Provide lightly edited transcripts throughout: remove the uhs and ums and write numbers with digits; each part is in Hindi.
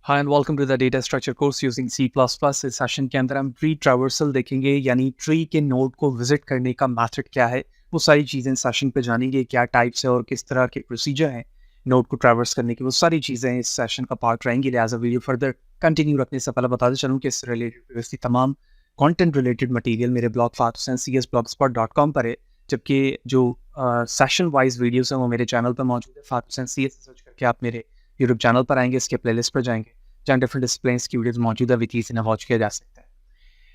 Hi and welcome to the data structure course using C plus plus. इस सेशन के अंदर हम ट्री ट्रैवर्सल देखेंगे, यानी ट्री के नोड को विजिट करने का मेथड क्या है, वो सारी चीज़ें इस सेशन पे जानेंगे। क्या टाइप्स है और किस तरह के प्रोसीजर हैं नोड को ट्रैवर्स करने की, वो सारी चीज़ें इस सेशन का पार्ट रहेंगी। लिहाजा वीडियो फर्दर कंटिन्यू रखने से पहले बताते चलूँ कि इससे रिलेटेड इसकी तमाम कॉन्टेंट रिलेटेड मटीरियल मेरे ब्लॉग fathhusaincs.blogspot.com पर है, जबकि जो सेशन वाइज वीडियोस हैं वो मेरे चैनल पर मौजूद है। फातहुसैन CS सर्च करके आप मेरे यूट्यूब चैनल पर आएंगे, इसके प्लेलिस्ट पर जाएंगे जहाँ डिफरेंट डिसिप्लिन्स की वीडियोस मौजूद है, विच इज़ वॉच किया जा सकता है।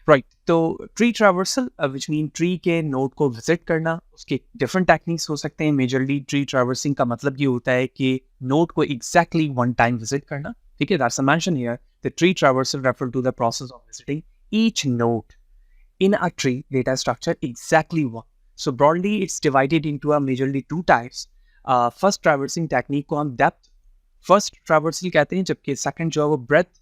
राइट, तो tree traversal which mean tree के नोड को विजिट करना, उसके डिफरेंट टेक्निक्स हो सकते हैं। मेजरली ट्री ट्रैवर्सिंग का मतलब ये होता है कि नोड को एग्जैक्टली वन टाइम विजिट करना। ठीक है, that's a mention here the tree traversal refer to the process of visiting each node in a tree data structure exactly one. So broadly it's divided into a majorly two types. First traversing technique को हम depth first traversal कहते हैं, जबकि second जो है वो breadth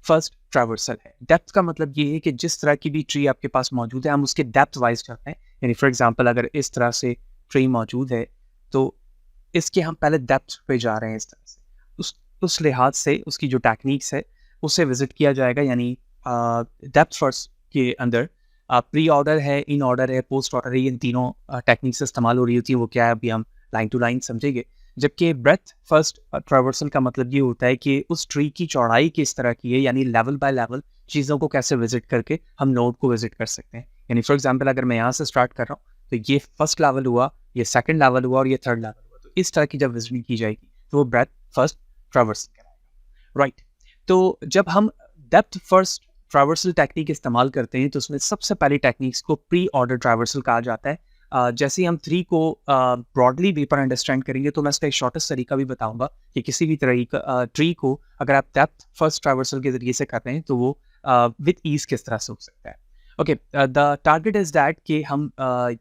first traversal है। depth का मतलब ये है कि जिस तरह की भी ट्री आपके पास मौजूद है हम उसके depth वाइज करते हैं। यानी फॉर एग्जांपल अगर इस तरह से ट्री मौजूद है तो इसके हम पहले डेप्थ पे जा रहे हैं। इस तरह से उस लिहाज से उसकी जो टेक्निक्स है उसे विजिट किया जाएगा। यानी डेप्थ फर्स्ट के अंदर प्री ऑर्डर है, इन ऑर्डर है, पोस्ट ऑर्डर है, इन तीनों टेक्निक्स इस्तेमाल हो रही होती है। वो क्या है अभी हम लाइन टू लाइन समझेंगे। जबकि ब्रेथ फर्स्ट ट्रैवर्सल का मतलब ये होता है कि उस ट्री की चौड़ाई किस तरह की है, यानी लेवल बाय लेवल चीज़ों को कैसे विजिट करके हम नोड को विजिट कर सकते हैं। यानी फॉर एग्जाम्पल अगर मैं यहाँ से स्टार्ट कर रहा हूँ तो ये फर्स्ट लेवल हुआ, ये सेकंड लेवल हुआ और ये थर्ड लेवल हुआ। तो इस तरह की जब विजिटिंग की जाएगी तो वो ब्रेथ फर्स्ट ट्रैवर्सल कहलाएगा। राइट, तो जब हम डेप्थ फर्स्ट ट्रैवर्सल टेक्निक इस्तेमाल करते हैं तो उसमें सबसे पहली टेक्निक्स को प्री ऑर्डर ट्रैवर्सल कहा जाता है। जैसे ही हम ट्री को ब्रॉडली डीपर अंडरस्टैंड करेंगे तो मैं इसका एक शॉर्टेस्ट तरीका भी बताऊंगा कि किसी भी तरह का ट्री को अगर आप डेप्थ फर्स्ट ट्रैवर्सल के जरिए से कर रहे हैं तो वो विद ईज किस तरह से हो सकता है। Okay, the target is that कि हम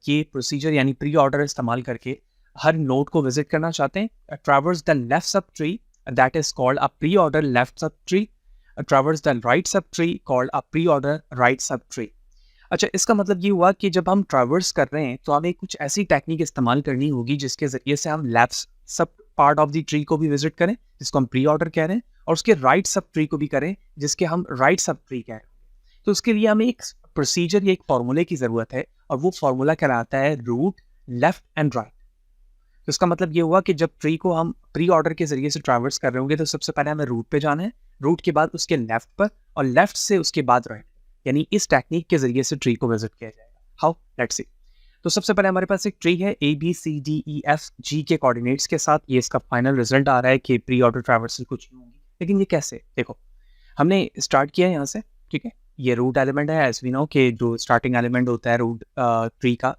ये प्रोसीजर यानी प्री ऑर्डर इस्तेमाल करके हर नोड को विजिट करना चाहते हैं। Traverse the left sub tree, that is called a pre order left sub tree. Traverse the right sub tree called a pre order right sub tree. अच्छा, इसका मतलब ये हुआ कि जब हम ट्रैवर्स कर रहे हैं तो हमें कुछ ऐसी टेक्निक इस्तेमाल करनी होगी जिसके जरिए से हम लेफ्ट सब पार्ट ऑफ द ट्री को भी विजिट करें, जिसको हम प्री ऑर्डर कह रहे हैं, और उसके राइट सब ट्री को भी करें जिसके हम राइट सब ट्री कह रहे हैं। तो उसके लिए हमें एक प्रोसीजर या एक फॉर्मूले की ज़रूरत है, और वो फॉर्मूला कहलाता है रूट लेफ्ट एंड राइट। तो इसका मतलब ये हुआ कि जब ट्री को हम प्री ऑर्डर के जरिए से ट्रैवर्स कर रहे होंगे तो सबसे पहले हमें रूट पे जाना है, रूट के बाद उसके लेफ्ट पर, और लेफ्ट से उसके बाद राइट। यानी इस टेक्निक के जरिए से ट्री को विजिट किया जाएगा। How, let's see. तो सबसे पहले हमारे पास एक ट्री है ABCDEFG के कोऑर्डिनेट्स के साथ। ये इसका फाइनल रिजल्ट आ रहा है कि प्री ऑर्डर ट्रैवर्सल कुछ नहीं होंगी। लेकिन ये कैसे, देखो हमने स्टार्ट किया है यहाँ से। ठीक है, ये रूट एलिमेंट है, एज वी नो कि जो स्टार्टिंग एलिमेंट होता है रूट ट्री का,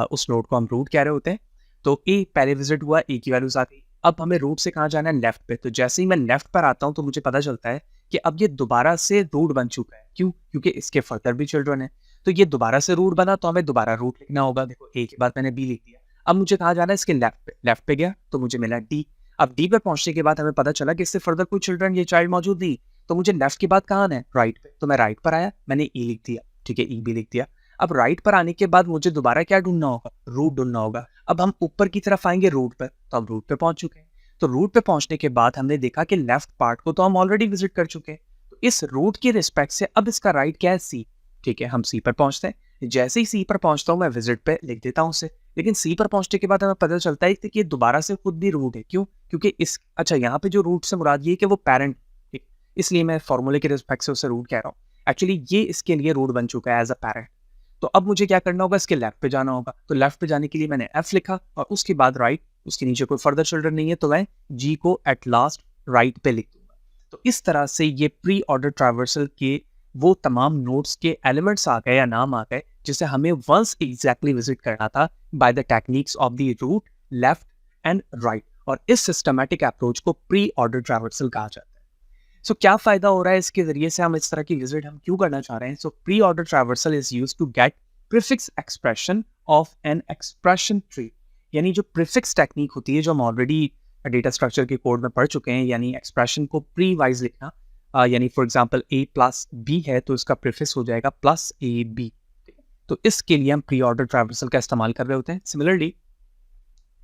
उस नोड को हम रूट कह रहे होते हैं। तो ए पहले विजिट हुआ, ए की वैल्यूज आ गई। अब हमें रूट से कहाँ जाना है, लेफ्ट पे। तो जैसे ही मैं लेफ्ट पर आता हूँ तो मुझे पता चलता है कि अब ये दोबारा से रूट बन चुका है। क्यों? क्योंकि इसके फर्दर भी चिल्ड्रन है। तो ये दोबारा से रूट बना तो हमें दोबारा रूट लिखना होगा। देखो ए के बाद मैंने बी लिख दिया। अब मुझे कहाँ जाना है, इसके लेफ्ट पे। लेफ्ट पे गया तो मुझे मिला डी। अब डी पर पहुंचने के बाद हमें पता चला कि इससे फर्दर कोई चिल्ड्रन, ये चाइल्ड मौजूद नहीं। तो मुझे लेफ्ट के बाद कहाँ आना है, राइट पे। तो मैं राइट पर आया, मैंने ई लिख दिया। ठीक है, ई भी लिख दिया। अब राइट पर आने के बाद मुझे दोबारा क्या ढूंढना होगा, रूट ढूंढना होगा। अब हम ऊपर की तरफ आएंगे रूट पर, तो अब रूट पे पहुंच चुके हैं। तो रूट पे पहुंचने के बाद हमने देखा कि लेफ्ट पार्ट को तो हम ऑलरेडी विजिट कर चुके हैं। तो इस रूट की रिस्पेक्ट से अब इसका राइट क्या है, सी। ठीक है, हम सी पर पहुंचते हैं। जैसे ही सी पर पहुंचता हूं मैं विजिट पे लिख देता हूं उसे। लेकिन सी पर पहुंचने के बाद हमें पता चलता है कि ये दोबारा से खुद भी रूट है। क्यों? क्योंकि इस, अच्छा यहाँ पे जो रूट से मुराद ये है कि वो पेरेंट, इसलिए मैं फॉर्मूले के रिस्पेक्ट से उसे रूट कह रहा हूँ। एक्चुअली ये इसके लिए रूट बन चुका है एज अ पेरेंट। तो अब मुझे क्या करना होगा, इसके लेफ्ट पे जाना होगा। तो लेफ्ट पे जाने के लिए मैंने एफ लिखा और उसके बाद राइट। उसके नीचे कोई फर्दर चिल्ड्रन नहीं है तो मैं जी को एट लास्ट राइट पे लिख दूंगा। तो इस तरह से ये प्री ऑर्डर ट्रैवर्सल के वो तमाम नोड्स के एलिमेंट्स आ गए या नाम आ गए जिसे हमें वंस एग्जैक्टली विजिट करना था by the techniques of the root left and right. और इस सिस्टमैटिक अप्रोच को प्री ऑर्डर ट्रैवर्सल कहा जाता है। सो क्या फायदा हो रहा है इसके जरिए से, हम इस तरह की विजिट हम क्यों करना चाह रहे हैं। So pre order traversal is used to get prefix expression of an expression tree. यानी जो प्रीफिक्स टेक्निक होती है जो हम ऑलरेडी डेटा स्ट्रक्चर के कोड में पढ़ चुके हैं, यानी एक्सप्रेशन को प्री वाइज लिखना। यानी for example a plus B है तो इसका प्रीफिक्स हो जाएगा प्लस ए बी। तो इसके लिए हम प्री ऑर्डर ट्रैवर्सल का इस्तेमाल कर रहे होते हैं। Similarly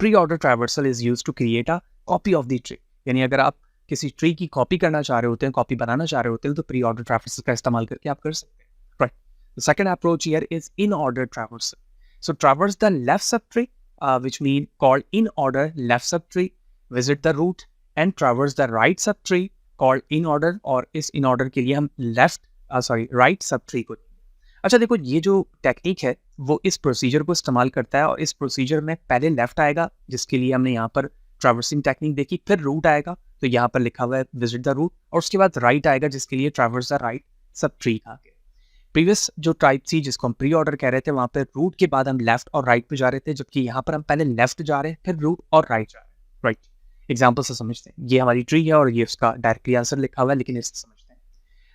pre order traversal is used to create a copy of the tree. यानी अगर आप किसी ट्री की कॉपी करना चाह रहे होते हैं, कॉपी बनाना चाह रहे होते हैं, तो प्री ऑर्डर ट्रैवर्सल का इस्तेमाल करके आप कर सकते हैं, right. The second approach here is in order traversal. So traverse the left subtree, which mean called in order left subtree, visit the root and traverse the right subtree called in order, और इस in order के लिए हम right subtree को. अच्छा देखो, ये जो टेक्निक है वो इस प्रोसीजर को इस्तेमाल करता है, और इस प्रोसीजर में पहले लेफ्ट आएगा जिसके लिए हमने यहाँ पर ट्रैवर्सिंग टेक्निक देखी, फिर रूट आएगा तो यहाँ पर लिखा हुआ है विजिट द रूट, और उसके बाद राइट आएगा जिसके लिए traverse the right sub tree कहा गया. प्रीवियस जो टाइप थी जिसको हम प्री ऑर्डर कह रहे थे, वहाँ पे रूट के बाद हम लेफ्ट और राइट पे जा रहे थे, जबकि यहाँ पर हम पहले लेफ्ट जा रहे हैं फिर रूट और राइट जा रहे हैं, राइट. एग्जाम्पल से समझते हैं. ये हमारी ट्री है और ये उसका डायरेक्टली आंसर लिखा हुआ है, लेकिन इससे समझते हैं.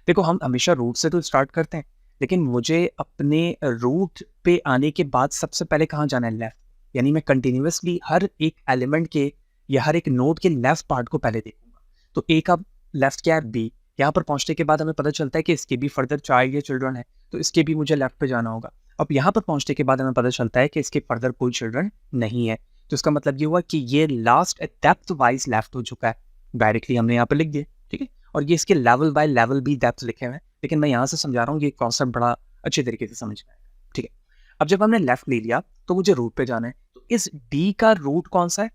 देखो, हम हमेशा रूट से तो स्टार्ट करते हैं, लेकिन मुझे अपने रूट पे आने के बाद सबसे पहले कहाँ जाना है? लेफ्ट. यानी मैं कंटिन्यूसली हर एक एलिमेंट के या हर एक नोड के लेफ्ट पार्ट को पहले देखूंगा. तो ए का लेफ्ट क्या है? बी. यहाँ पर पहुंचने के बाद हमें पता चलता है कि इसके भी फर्दर चाइल्ड या चिल्ड्रन है, तो इसके भी मुझे लेफ्ट पे जाना होगा. अब यहाँ पर पहुंचने के बाद हमें पता चलता है कि इसके फर्दर कोई चिल्ड्रन नहीं है, तो इसका मतलब ये हुआ कि ये लास्ट डेप्थ वाइज लेफ्ट हो चुका है. डायरेक्टली हमने यहाँ पर लिख दिया, ठीक है. और ये इसके लेवल बाय लेवल भी डेप्थ लिखे हुए हैं, लेकिन मैं यहाँ से समझा रहा हूँ, ये कॉन्सेप्ट बड़ा अच्छे तरीके से समझ में आएगा, ठीक है. अब जब हमने लेफ्ट ले लिया तो मुझे रूट पे जाना है. तो इस डी का रूट कौन सा है?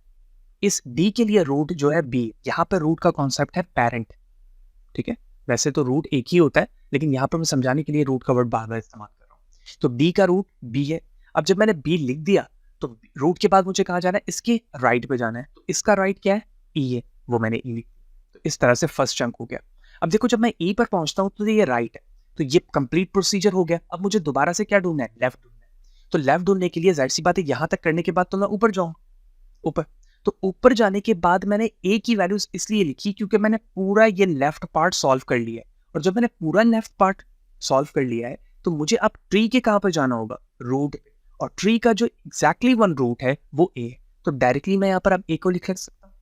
इस डी के लिए रूट जो है बी. यहाँ पर रूट का कॉन्सेप्ट है पेरेंट, ठीक है. वैसे तो रूट एक ही होता है, लेकिन यहाँ पर मैं समझाने के लिए रूट का वर्ड बार बार इस्तेमाल कर रहा हूँ. तो डी का रूट बी है. अब जब मैंने बी लिख दिया तो रूट के बाद मुझे कहाँ जाना है? इसके राइट पे जाना है. तो इसका राइट क्या है? ई है, वो मैंने ई लिख दिया. तो इस तरह से फर्स्ट चंक हो गया. अब देखो, जब मैं ई पर पहुंचता हूँ तो ये राइट है, तो ये कंप्लीट प्रोसीजर हो गया. अब मुझे दोबारा से क्या ढूंढना है? लेफ्ट ढूंढना है. तो लेफ्ट ढूंढने के लिए जाहिर सी बात है, यहाँ तक करने के बाद तो मैं ऊपर जाऊँ, ऊपर. तो ऊपर जाने के बाद मैंने ए की वैल्यूज इसलिए लिखी क्योंकि मैंने पूरा ये लेफ्ट पार्ट सॉल्व कर लिया है. और जब मैंने पूरा लेफ्ट पार्ट सॉल्व कर लिया है तो मुझे अब ट्री के कहाँ पर जाना होगा? रूट पे. और ट्री का जो एग्जैक्टली वन रूट है वो ए है. तो डायरेक्टली मैं यहाँ पर अब ए को लिख सकता हूँ,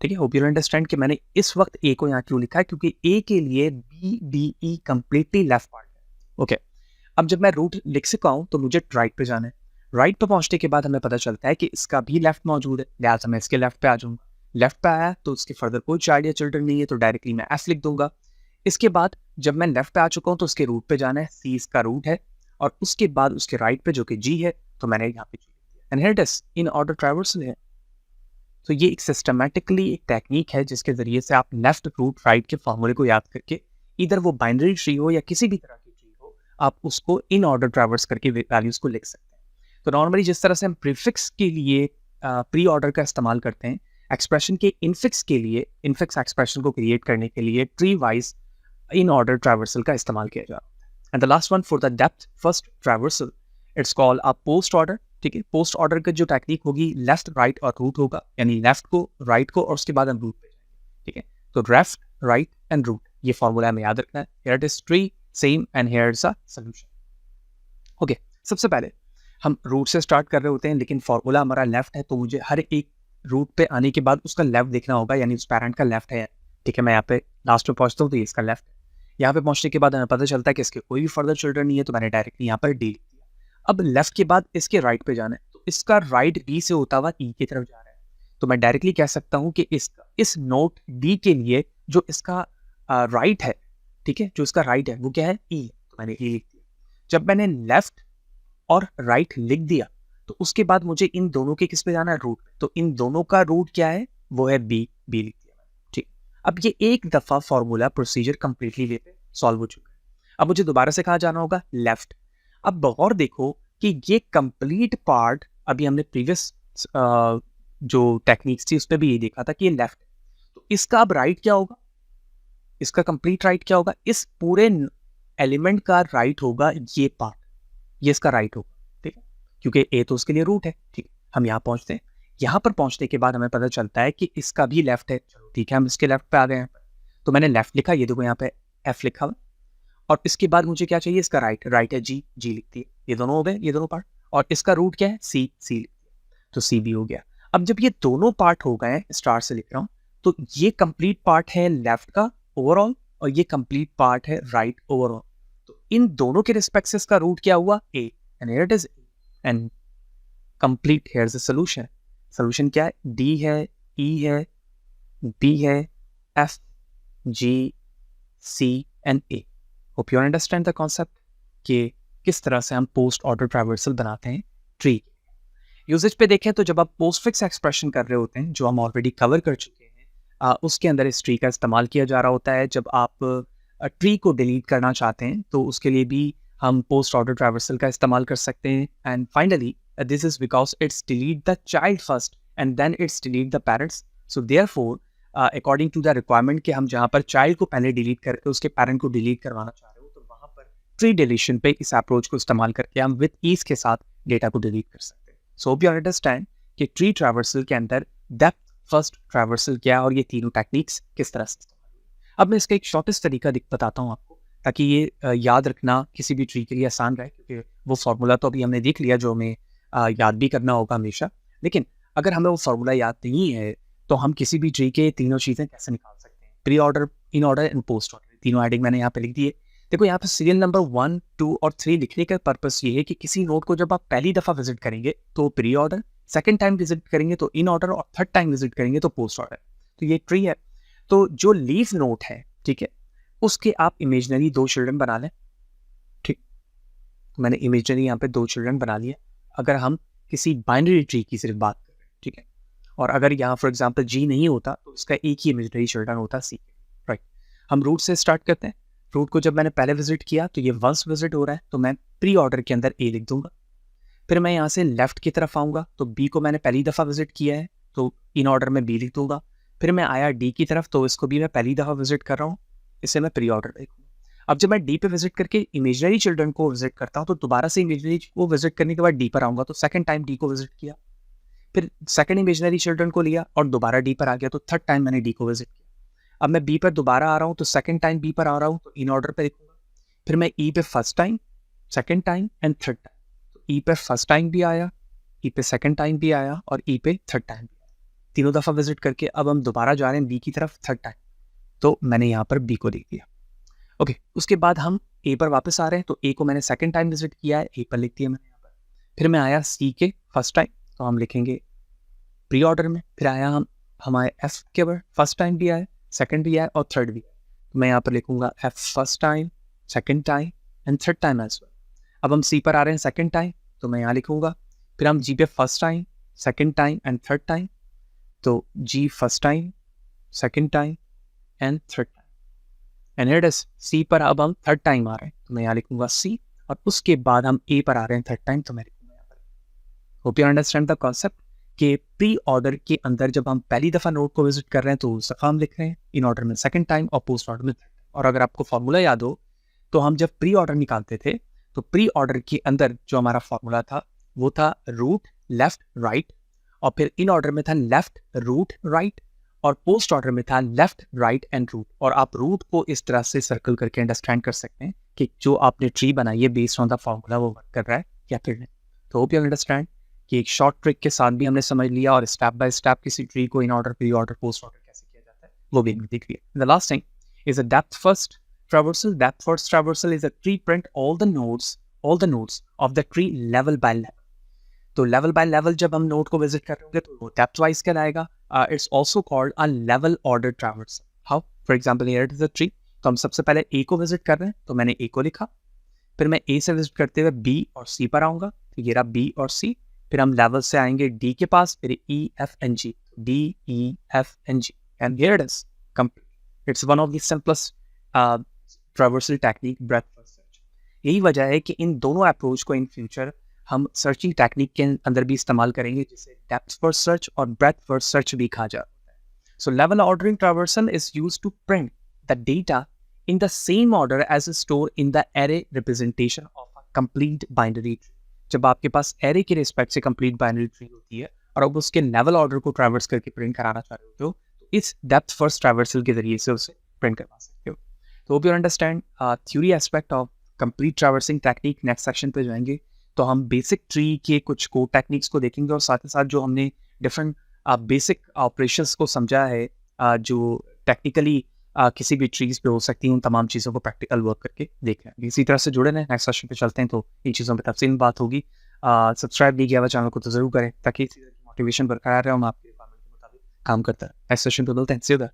ठीक है. होप यू अंडरस्टैंड कि मैंने इस वक्त ए को यहाँ क्यों लिखा है, क्योंकि ए के लिए B D E completely left part है, ओके. अब जब मैं रूट लिख सका हूँ तो मुझे राइट पे जाना है. राइट पे पहुंचने के बाद हमें पता चलता है कि इसका भी लेफ्ट मौजूद है, लिहाजा मैं इसके लेफ्ट पे आ जाऊंगा. लेफ्ट पे आया तो उसके फर्दर कोई चाइल्ड या चिल्ड्रन नहीं है, तो डायरेक्टली मैं एफ लिख दूंगा. इसके बाद जब मैं लेफ्ट पे आ चुका हूं तो उसके रूट पे जाना है. सी इसका रूट है, और उसके बाद उसके राइट पे जो कि जी है, तो मैंने यहाँ पे जी लिख दिया. And here it is in order traversal है. तो ये एक सिस्टमैटिकली एक टेक्निक है जिसके जरिए से आप लेफ्ट रूट राइट के फॉर्मूले को याद करके, इधर वो बाइनरी ट्री हो या किसी भी तरह की ट्री हो, आप उसको इन ऑर्डर ट्रैवर्स करके वैल्यूज को लिख सकते हैं. तो नॉर्मली जिस तरह से हम प्रीफिक्स के लिए प्री ऑर्डर का इस्तेमाल करते हैं, एक्सप्रेशन के इनफिक्स के लिए, इनफिक्स एक्सप्रेशन को क्रिएट करने के लिए tree wise in order traversal का इस्तेमाल किया जा रहा है. And the last one for the depth first traversal, it's called a post order, ठीक है. पोस्ट ऑर्डर का जो टेक्निक होगी, लेफ्ट राइट और रूट होगा, यानी लेफ्ट को, राइट को, और उसके बाद हम रूट पे जाएंगे, ठीक है. तो लेफ्ट राइट एंड रूट, ये फॉर्मूला हमें याद रखना है. Here it is tree same and here is a solution, okay. सबसे पहले हम रूट से स्टार्ट कर रहे होते हैं, लेकिन फॉर्मूला हमारा लेफ्ट है, तो मुझे हर एक रूट पे आने के बाद उसका लेफ्ट देखना होगा, यानी उस पैरेंट का लेफ्ट है, ठीक है. मैं यहाँ पे लास्ट पे पहुंचता हूँ तो ये इसका लेफ्ट है. यहाँ पे पहुंचने के बाद हमें पता चलता है कि इसके कोई भी फर्दर चिल्ड्रन नहीं है, तो मैंने डायरेक्टली यहाँ पर डी लिख दिया. अब लेफ्ट के बाद इसके राइट पे जाना है, तो इसका राइट बी से होता हुआ ई की तरफ जा रहा है, तो मैं डायरेक्टली कह सकता हूँ कि इस नोट डी के लिए जो इसका राइट है, ठीक है, जो इसका राइट है वो क्या है? ई. तो मैंने ई लिख दिया. जब मैंने लेफ्ट और राइट लिख दिया तो उसके बाद मुझे इन दोनों के किस पे जाना है? रूट. तो इन दोनों का रूट क्या है? वो है बी. बी लिख दिया मैंने, ठीक. अब ये एक दफा फॉर्मूला प्रोसीजर कंप्लीटली वे पे सॉल्व हो चुका है. अब मुझे दोबारा से कहाँ जाना होगा? लेफ्ट. अब गौर देखो कि ये कंप्लीट पार्ट, अभी हमने प्रीवियस जो टेक्निक्स थी उस पर भी ये देखा था कि ये लेफ्ट है, तो इसका अब राइट क्या होगा? इसका कंप्लीट राइट क्या होगा? इस पूरे एलिमेंट का राइट होगा ये पार्ट, ये इसका राइट होगा, ठीक है, क्योंकि ए तो उसके लिए रूट है, ठीक. हम यहाँ पहुंचते हैं. यहाँ पर पहुंचने के बाद हमें पता चलता है कि इसका भी लेफ्ट है. चलो ठीक है, हम इसके लेफ्ट पे आ गए हैं. तो मैंने लेफ्ट लिखा, ये देखो यहाँ पे एफ लिखा हुआ, और इसके बाद मुझे क्या चाहिए? इसका राइट. राइट है जी. जी लिखती है. ये दोनों हो गए, ये दोनों पार्ट. और इसका रूट क्या है? सी. सी लिख दिया, तो सी भी हो गया. अब जब ये दोनों पार्ट हो गए, स्टार से लिख रहा हूँ, तो ये कंप्लीट पार्ट है लेफ्ट का ओवरऑल, और ये कंप्लीट पार्ट है राइट ओवरऑल. तो इन दोनों के रिस्पेक्ट से इसका रूट क्या हुआ? A. And here it is and complete. Here is the solution. Solution क्या है? डी है, ई है, बी है, F, G, C and A. Hope you understand the concept कि किस तरह से हम पोस्ट ऑर्डर ट्रैवर्सल बनाते हैं ट्री। यूजेज पे देखें तो जब आप पोस्ट फिक्स एक्सप्रेशन कर रहे होते हैं जो हम ऑलरेडी कवर कर चुके हैं, उसके अंदर इस ट्री का इस्तेमाल किया जा रहा होता है। जब आप ट्री को डिलीट करना चाहते हैं तो उसके लिए भी हम पोस्ट ऑर्डर ट्रैवर्सल का इस्तेमाल कर सकते हैं। And finally this is because it's delete the child first and then it's delete the parents. So therefore according to the requirement कि हम जहाँ पर चाइल्ड को पहले डिलीट करके उसके पेरेंट को डिलीट करवाना चाह रहे हो तो वहाँ पर ट्री डिलीशन पे इस अप्रोच को इस्तेमाल करके हम विद ईज के साथ डेटा को डिलीट कर सकते हैं। सो होप यू अंडरस्टैंड कि ट्री ट्रैवर्सल के अंदर डेप्थ फर्स्ट ट्रैवर्सल क्या है और ये तीनों टेक्निक्स किस तरह से इस्तेमाल हुई। अब मैं इसका एक शॉर्टेस्ट तरीका बताता हूँ आपको ताकि ये याद रखना किसी भी ट्री के लिए आसान रहे, क्योंकि वो फार्मूला तो अभी हमने देख लिया जो हमें याद भी करना होगा हमेशा। लेकिन अगर हमें वो फार्मूला याद नहीं है तो हम किसी भी ट्री के तीनों चीज़ें कैसे निकाल सकते हैं, pre order, in order and post order. तीनों हेडिंग मैंने यहाँ पे लिख दिए। देखो यहाँ पे सीरियल नंबर 1, 2 और 3 लिखने का पर्पस ये है कि किसी नोड को जब आप पहली दफ़ा विजिट करेंगे तो pre order, second time visit करेंगे तो इन ऑर्डर और थर्ड टाइम विजिट करेंगे तो पोस्ट ऑर्डर। तो ये ट्री है। तो जो लीफ नोड है, ठीक है, उसके आप इमेजनरी 2 चिल्ड्रन बना लें। ठीक, मैंने इमेजनरी यहाँ पे 2 चिल्ड्रन बना लिए। अगर हम किसी बाइनरी ट्री की सिर्फ बात कर रहे हैं, ठीक है, और अगर यहाँ फॉर एग्जाम्पल जी नहीं होता तो इसका एक ही इमेजनरी चिल्ड्रन होता सी। राइट, हम रूट से स्टार्ट करते हैं। रूट को जब मैंने पहले विजिट किया तो ये वंस विजिट हो रहा है तो मैं प्री ऑर्डर के अंदर ए लिख दूंगा। फिर मैं यहाँ से लेफ्ट की तरफ आऊँगा तो बी को मैंने पहली दफ़ा विजिट किया है तो इन ऑर्डर में बी लिख दूंगा। फिर मैं आया डी की तरफ तो इसको भी मैं पहली दफ़ा विजिट कर रहा हूँ, इसे मैं प्री ऑर्डर लिखूँगा। अब जब मैं डी पे विजिट करके इमेजनरी चिल्ड्रन को विजिट करता हूँ तो दोबारा से इमेजनरी को विजिट करने के बाद डी पर आऊँगा तो सेकंड टाइम डी को विजिट किया, फिर सेकंड इमेजनरी चिल्ड्रन को लिया और दोबारा डी पर आ गया तो थर्ड टाइम मैंने डी को विजिट किया। अब मैं बी पर दोबारा आ रहा हूँ तो सेकंड टाइम बी पर आ रहा हूँ तो इन ऑर्डर पे लिखूंगा। फिर मैं ई पे first time, second time and third time. तो ई पे फर्स्ट टाइम भी आया, ई पे सेकंड टाइम भी आया और ई पे थर्ड टाइम भी आया। तीनों दफ़ा विजिट करके अब हम दोबारा जा रहे हैं बी की तरफ थर्ड टाइम, तो मैंने यहाँ पर बी को लिख दिया। ओके, उसके बाद हम ए पर वापस आ रहे हैं तो ए को मैंने सेकंड टाइम विजिट किया है, ए पर लिख दिया मैंने यहाँ पर। फिर मैं आया सी के फर्स्ट टाइम तो हम लिखेंगे प्री ऑर्डर में। फिर आया हम हमारे एफ के ऊपर, फर्स्ट टाइम भी आया, सेकंड भी आया और थर्ड भी आया, तो मैं यहाँ पर लिखूंगा F first time, second time and third time as well. अब हम सी पर आ रहे हैं सेकंड टाइम तो मैं यहाँ लिखूंगा। फिर हम जी पे first time, second time and third time, तो G first time, second time and third time. And here it is C पर अब हम थर्ड टाइम आ रहे हैं तो मैं यहाँ लिखूंगा सी, और उसके बाद हम ए पर आ रहे हैं थर्ड टाइम तो मैं लिखूंगा यहाँ पर। Hope you understand the concept कि प्री ऑर्डर के अंदर जब हम पहली दफ़ा नोड को विजिट कर रहे हैं तो उस दफ़ा हम लिख रहे हैं, इन ऑर्डर में सेकंड टाइम और पोस्ट ऑर्डर में थर्ड टाइम। और अगर आपको फॉर्मूला याद हो तो हम जब प्री ऑर्डर निकालते थे तो प्री ऑर्डर के अंदर जो हमारा फॉर्मूला था वो था रूट लेफ्ट राइट, और फिर इन ऑर्डर में था लेफ्ट रूट राइट, और पोस्ट ऑर्डर में था लेफ्ट राइट एंड रूट। और आप रूट को इस तरह से सर्कल करके अंडरस्टैंड कर सकते हैं कि जो आपने ट्री बनाई है बेस्ड ऑन द फॉर्मूला वो वर्क कर रहा है या फिर नहीं। तो होप यू अंडरस्टैंड कि एक शॉर्ट ट्रिक के साथ भी हमने समझ लिया और स्टेप बाय स्टेप किसी ट्री को in order, pre order, post order कैसे किया जाता है वो भी हमने देख लिया। The last thing is a depth first traversal. Depth first traversal is a tree print all the nodes of the tree level by level. तो level by level जब हम node को visit कर रहे होंगे तो वो depth wise कहलाएगा. It's also called a level order traversal. How? For example, here it is a tree. तो हम सबसे पहले A को visit कर रहे हैं तो मैंने A को लिखा. फिर मैं A से visit करते हुए B और C पर आऊँगा. तो ये रहा B और C. फिर हम level से आएंगे D के पास, फिर E, F and G. D, E, F and G. And here it is. Complete. It's one of the simplest traversal technique breadth first search. यही वजह है कि इन दोनों अप्रोच को इन फ्यूचर हम सर्चिंग टेक्निक के अंदर भी इस्तेमाल करेंगे, जिसे डेप्थ फर्स्ट सर्च और ब्रेथ फर्स्ट सर्च भी कहा जाता है। So level ordering traversal is used to print the data in the same order as store in the array representation of a complete binary tree. जब आपके पास एरे के रिस्पेक्ट से कंप्लीट बाइनरी ट्री होती है और अब उसके लेवल ऑर्डर को ट्रैवर्स करके प्रिंट कराना चाह रहे हो तो इस डेप्थ फर्स्ट ट्रैवर्सल के जरिए से उसे प्रिंट करवा सकते हो। तो hope you understand theory aspect of complete traversing technique. Next section पे जाएंगे तो हम बेसिक ट्री के कुछ कोड टेक्निक्स को देखेंगे और साथ ही साथ जो हमने डिफरेंट बेसिक ऑपरेशंस को समझा है जो टेक्निकली किसी भी ट्रीज पे हो सकती हैं, उन तमाम चीज़ों को प्रैक्टिकल वर्क करके देख रहे हैं। इसी तरह से जुड़े रहें, नेक्स्ट सेशन पे चलते हैं तो इन चीज़ों पर तफसील बात होगी। सब्सक्राइब नहीं किया हुआ चैनल को तो ज़रूर करें ताकि इसी तरह की मोटिवेशन बरकरार रहे, हम आपके रिक्वायरमेंट के मुताबिक काम करता है। नेक्स्ट सेशन पे मिलते हैं, सी यू देयर।